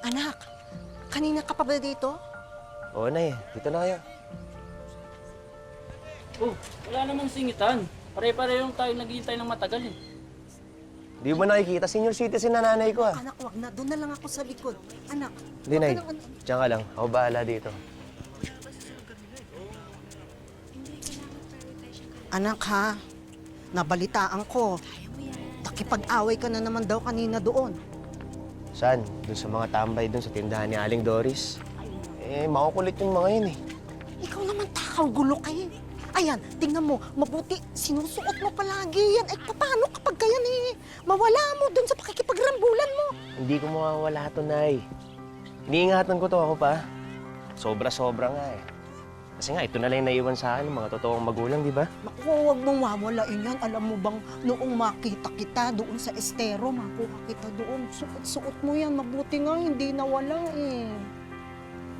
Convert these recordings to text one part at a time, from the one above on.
Anak, kanina ka pa ba dito? Oo, Nay. Dito na kayo. Oh, wala namang singitan. Pare-parehong tayo naghihintay ng matagal eh. Di mo ba nakikita? Senior citizen na nanay ko, Anak, wag na. Doon na lang ako sa likod. Anak. Hindi, Nay. wag ka lang, Diyan ka lang. Ako bahala dito. Anak ha, nabalitaan ko. Nakipag-away ka na naman daw kanina doon. Saan? Doon sa mga tambay doon sa tindahan ni Aling Doris. Makukulit yung mga yun eh. Ikaw naman takaw, gulo ka eh. Ayan, tingnan mo, mabuti, sinusuot mo palagi yan. Paano kapag ganyan eh? Mawala mo dun sa pakikipagrambulan mo. Hindi ko mawawala ito, Nay. Iniingatan ko to ako pa. Sobra-sobra nga eh. Kasi nga, ito na lang yung naiwan sa akin ng mga totoong magulang, di ba? Naku, huwag mong wawalain yan. Alam mo bang, noong makita kita doon sa estero, makuha kita doon, suot-suot mo yan. Mabuti nga, hindi nawala eh.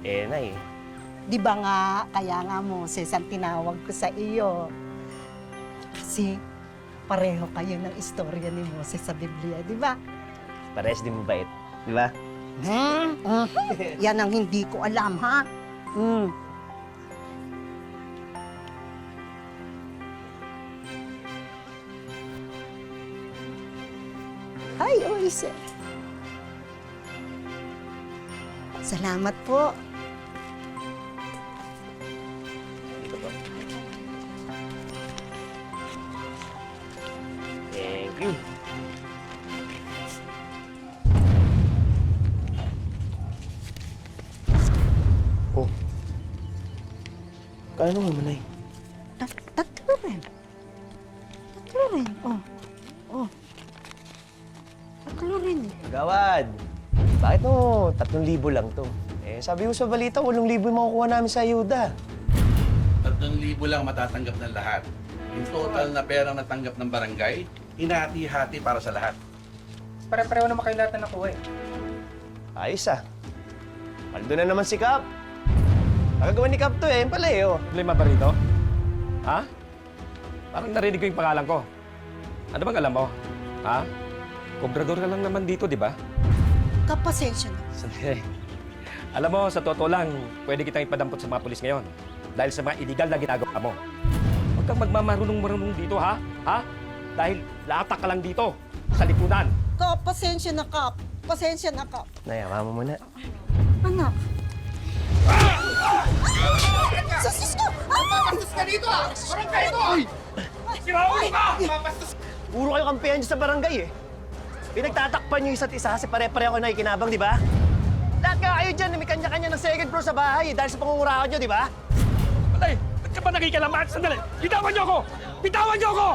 Nay. Di ba nga, kaya nga Moses, ang tinawag ko sa iyo. Kasi pareho kayo ng istorya ni Moses sa Biblia, di ba? Pares din mabait, di ba? Yan ang hindi ko alam, ha? Hi, Oise. Salamat po. Dito po. Thank you. Oh. Kano mo, Nay? Tatlo rin. Tatlo rin. Oh. Tatlo rin. Gawad! Bakit no? 3,000 lang to. Sabi ko sa balita, 8,000 yung makukuha namin sa ayuda. 3,000 lang matatanggap ng lahat. Yung total na perang natanggap ng barangay, hinati-hati para sa lahat. Pare-pareho naman kayo lahat na nakuha eh. Ayos ah. Paldo na naman si Kap. Nakagawa ni Kap to yun pala eh. Oh. Problema ba rito? Ha? Parang narinig ko yung pangalan ko. Ano bang alam mo? Ha? Kobrador ka lang naman dito, di ba? Kapasensya na. Sandali. Alam mo, sa totoo lang, pwede kitang ipadampot sa mga pulis ngayon. Dahil sa mga illegal na ginagawa mo. Huwag kang magmamarunong-marunong dito, ha? Ha? Dahil latak ka lang dito, sa lipunan. Kap, pasensya na, Kap. Pasensya na, Kap. Nay, ama mo muna. Anak. Sus ko! Mapastos ka dito ah! Parang ka ito ah! Sinaulo ka! Mapastos! Puro kayo kampihan dyan sa barangay eh. Pinagtatakpan niyo isa't isa kasi pare-pareho kayo nakikinabang, di ba? Lahat nga kayo dyan, may kanya-kanya ng second floor sa bahay dahil sa pangungurahan niyo, di ba? Patay! Ba't ka ba nakikilaman? Sandali! Bitawan niyo ako! Bitawan niyo ako!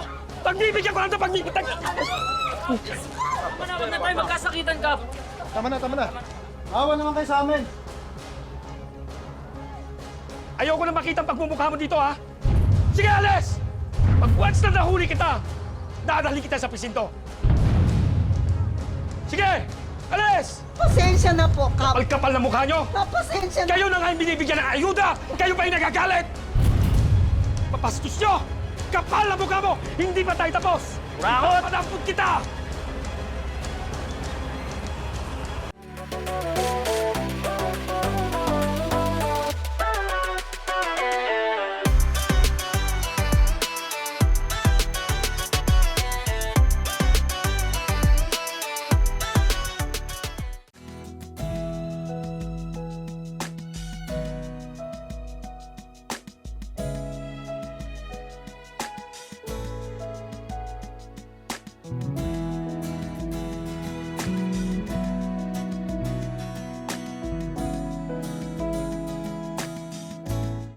Pagbibigyan ko lang ito, pagbibigyan! Huwag na tayo magkasakitan, Kap. Tama na. Awa naman kayo sa amin. Ayoko na makita ang pagmumukha mo dito, ha? Sige, alis! Pag once na nahuli kita, dadalhin kita sa presinto. Sige! Alis! Pasensya na po, Kap. Kapal-kapal na mukha nyo! Kap, pasensya na. Kayo na nga yung binibigyan ng ayuda! Kayo pa yung nagagalit! Papastos nyo! Kapal na mukha mo! Hindi pa tayo tapos! Kurakot! Padampot kita!